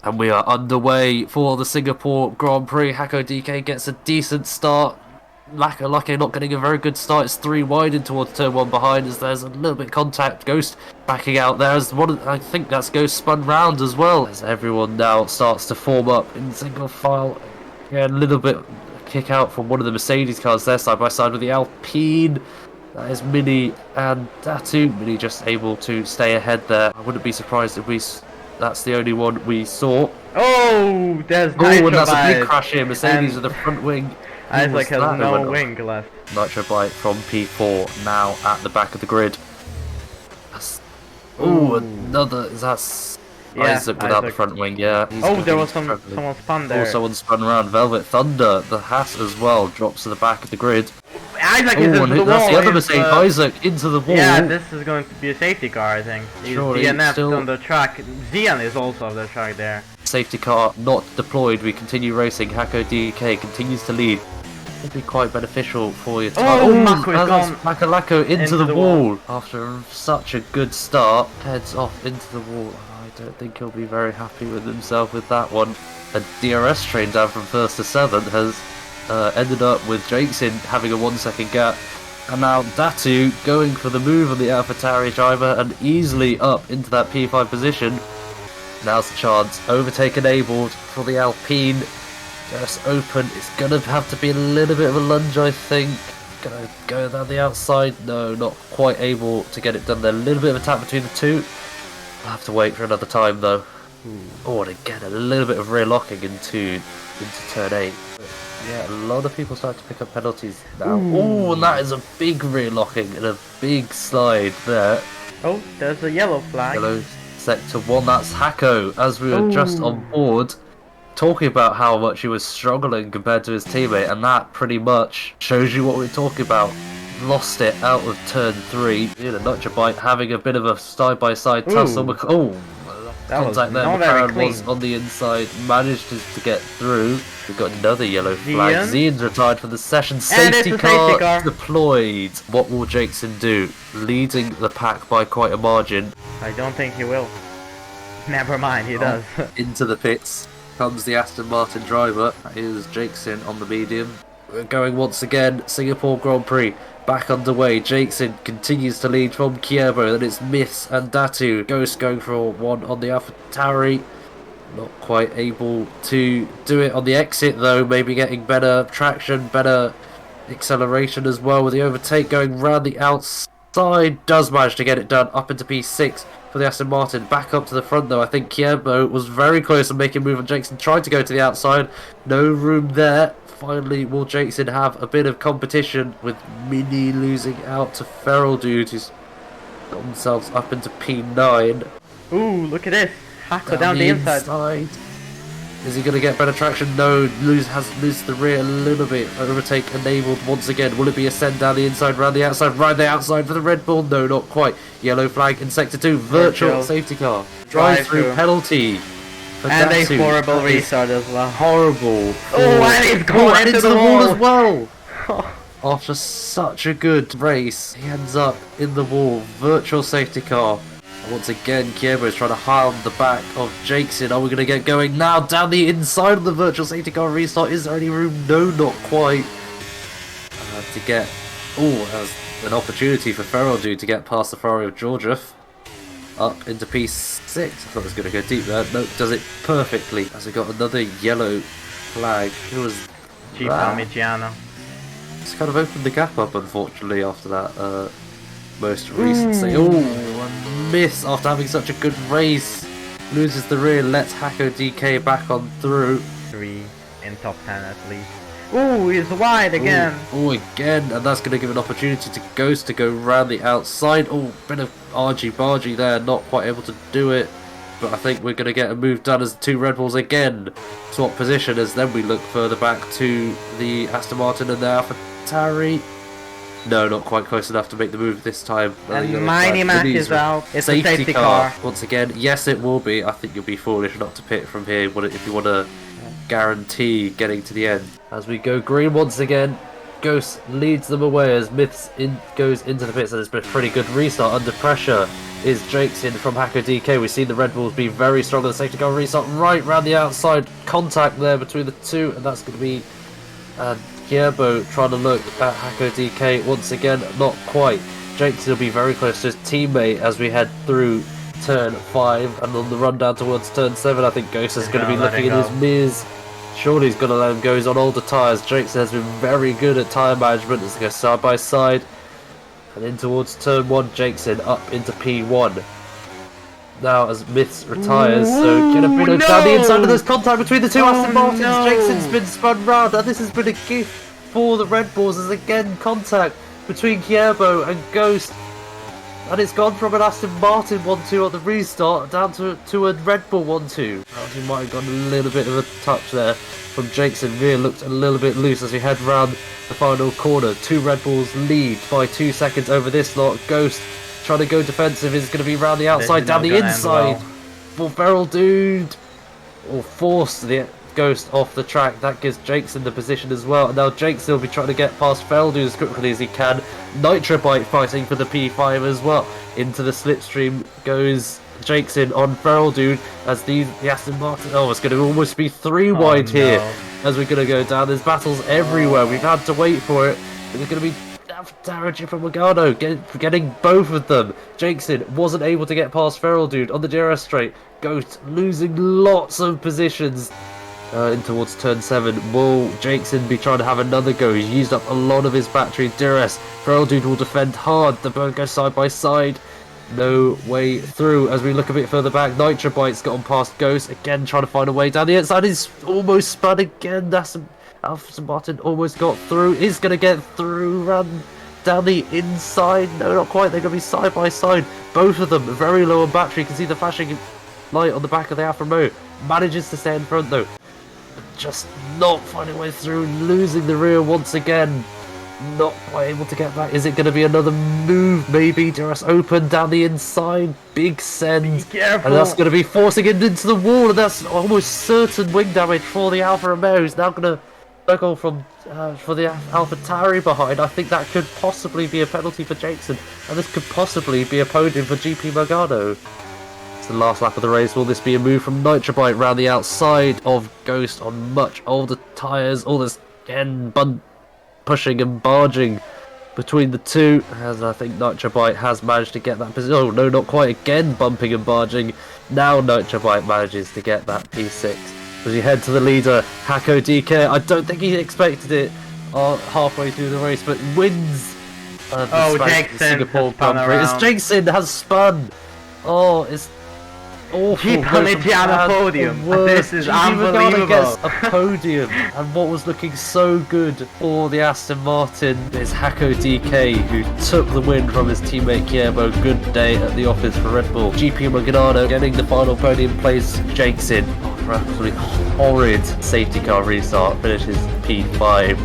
And we are underway for the Singapore Grand Prix. Hako DK gets a decent start. Lacko not getting a very good start. It's 3 wide in towards turn 1 behind as there's a little bit of contact. Ghost backing out there as one. I think that's Ghost spun round as well. As everyone now starts to form up in single file. Yeah, a little bit kick out from one of the Mercedes cars there side by side with the Alpine. That is Mini and Datu. Mini just able to stay ahead there. I wouldn't be surprised if that's the only one we saw. Oh, there's Oh, and that's a big crash here. Mercedes with the front wing. Isaac has no wing left. Nitro Bite from P4 now at the back of the grid. Oh, another. That's Isaac without the front wing. Yeah. Oh, there was someone spun there. Oh, someone spun around. Velvet Thunder, the Haas as well, drops to the back of the grid. Isaac is into the wall. That's the other mistake. Isaac into the wall. Yeah, this is going to be a safety car, I think. DNF'd on the track. Zian is also on the track there. Safety car not deployed. We continue racing. Hako DK continues to lead. Would be quite beneficial for your time. Oh, Mako is gone. Lacko into the wall. After such a good start, heads off into the wall. I don't think he'll be very happy with himself with that one. A DRS train down from 1st to 7th has ended up with Jakeson having a 1-second gap. And now Datu going for the move on the AlphaTauri driver and easily up into that P5 position. Now's the chance. Overtake enabled for the Alpine. Just open. It's gonna have to be a little bit of a lunge, I think. Gonna go down the outside. No, not quite able to get it done there. A little bit of a tap between the two. I'll have to wait for another time though. Oh, and again, a little bit of rear locking into turn 8. But yeah, a lot of people start to pick up penalties now. Oh, and that is a big rear locking and a big slide there. Oh, there's a yellow flag. Yellow sector 1. That's Hako. As we were just on board, talking about how much he was struggling compared to his teammate, and that pretty much shows you what we're talking about. Lost it out of turn 3. Nitro Bite having a bit of a side-by-side tussle. Oh, contact there. McLaren was on the inside, managed to get through. We've got another yellow flag. Zian's retired from the session. Safety car deployed. What will Jakeson do? Leading the pack by quite a margin. I don't think he will. Never mind, he does. Into the pits comes the Aston Martin driver. That is Jakeson on the medium. We're going once again. Singapore Grand Prix back underway. Jakeson continues to lead from Kierbo. Then it's Miss and Datu. Ghost going for one on the AlphaTauri. Not quite able to do it on the exit though. Maybe getting better traction, better acceleration as well with the overtake going round the outside. Does manage to get it done up into P6 for the Aston Martin. Back up to the front though. I think Kierbo was very close to making a move on Jakeson. Tried to go to the outside. No room there. Finally, will Jakeson have a bit of competition with Mini losing out to Feral Dude, who's got themselves up into P9. Ooh, look at this. Hako down the inside. Is he going to get better traction? No, has lost the rear a little bit. Overtake enabled once again. Will it be a send down the inside, round the outside, right the outside for the Red Bull? No, not quite. Yellow flag in sector 2. Virtual safety car. Drive-through penalty. And a horrible restart as well. Horrible. Oh, and he's going into the wall as well. After such a good race, he ends up in the wall. Virtual safety car. And once again, Kierbo is trying to harm the back of Jakeson. Are we going to get going now? Down the inside of the virtual safety car restart. Is there any room? No, not quite. To get... Oh, as an opportunity for Feral Dude to get past the Ferrari of Georgia. Up into P6. I thought it was going to go deep there. No, does it perfectly. As we got another yellow flag. Who was Parmigiano. It's kind of opened the gap up, unfortunately, after that most recent say. Oh, a miss after having such a good race. Loses the rear, lets Hako DK back on through. 3 in top 10 at least. Ooh, he's wide again. Oh, again, and that's going to give an opportunity to Ghost to go round the outside. Oh, bit of argy-bargy there, not quite able to do it. But I think we're going to get a move done as the 2 Red Bulls again swap position as then we look further back to the Aston Martin and the AlphaTauri. No, not quite close enough to make the move this time. And Mighty Mac is out. It's a safety car. Once again, yes, it will be. I think you'll be foolish not to pit from here if you want to guarantee getting to the end. As we go green once again, Ghost leads them away as Myths goes into the pits, and it's been a pretty good restart under pressure. is Jakeson from Hacker DK. We've seen the Red Bulls be very strong in the safety car restart right round the outside. Contact there between the two, and that's going to be Kierbo trying to look at Hacker DK once again. Not quite. Jakeson will be very close to his teammate as we head through turn 5, and on the run down towards turn 7, I think Ghost is going to be looking in his mirrors. Surely he's going to let him go. He's on older tyres. Jakeson has been very good at tyre management as they go side by side. And in towards turn 1, Jakeson up into P1. Now as Myths retires, so get a bit down the inside, and there's contact between the two Aston Martins. Jakeson's been spun round, and this has been a gift for the Red Bulls. There's again contact between Kierbo and Ghost. And it's gone from an Aston Martin 1-2 on the restart down to a Red Bull 1-2. He might have gone a little bit of a touch there from Jakeson. Rear looked a little bit loose as we head round the final corner. 2 Red Bulls lead by 2 seconds over this lot. Ghost trying to go defensive is going to be round the outside, down the inside for Feral Dude. Or force the Ghost off the track. That gives Jakeson the position as well. And now Jakeson will be trying to get past Feral Dude as quickly as he can. Nitrobite fighting for the P5 as well. Into the slipstream goes Jakeson on Feral Dude as the Aston Martin. Oh, it's going to almost be 3 wide here as we're going to go down. There's battles everywhere. We've had to wait for it. There's going to be damage from Morgado getting both of them. Jakeson wasn't able to get past Feral Dude on the DRS straight. Ghost losing lots of positions. In towards turn 7, will Jakeson be trying to have another go? He's used up a lot of his battery DRS. Feral Dude will defend hard. The both go side by side. No way through as we look a bit further back. Nitrobite's got on past Ghost. Again trying to find a way down the inside. He's almost spun again. That's Aston Martin almost got through. Is going to get through. Run down the inside. No, not quite. They're going to be side by side. Both of them very low on battery. You can see the flashing light on the back of the Alfa Romeo. Manages to stay in front though. Just not finding a way through, losing the rear once again. Not quite able to get back. Is it going to be another move? Maybe DRS open down the inside. Big send. And that's going to be forcing it into the wall. And that's almost certain wing damage for the Alfa Romeo. He's now going to circle from for the Alpha Tauri behind. I think that could possibly be a penalty for Jakeson. And this could possibly be a podium for GP Morgado. It's the last lap of the race. Will this be a move from Nitrobite round the outside of Ghost on much older tyres? All this again pushing and barging between the two, as I think Nitrobite has managed to get that position. Oh no, not quite. Again bumping and barging. Now Nitrobite manages to get that P6 as he head to the leader, Hako DK. I don't think he expected it halfway through the race, but wins the Singapore Grand Prix. It's Jakeson has spun. Oh, it's awful. Keep on it on the podium. This is unbelievable. Gets a podium, and what was looking so good for the Aston Martin is Hako DK, who took the win from his teammate Kierbo. Good day at the office for Red Bull. GP Morgado getting the final podium place. Jakeson, for absolutely horrid safety car restart, finishes P5.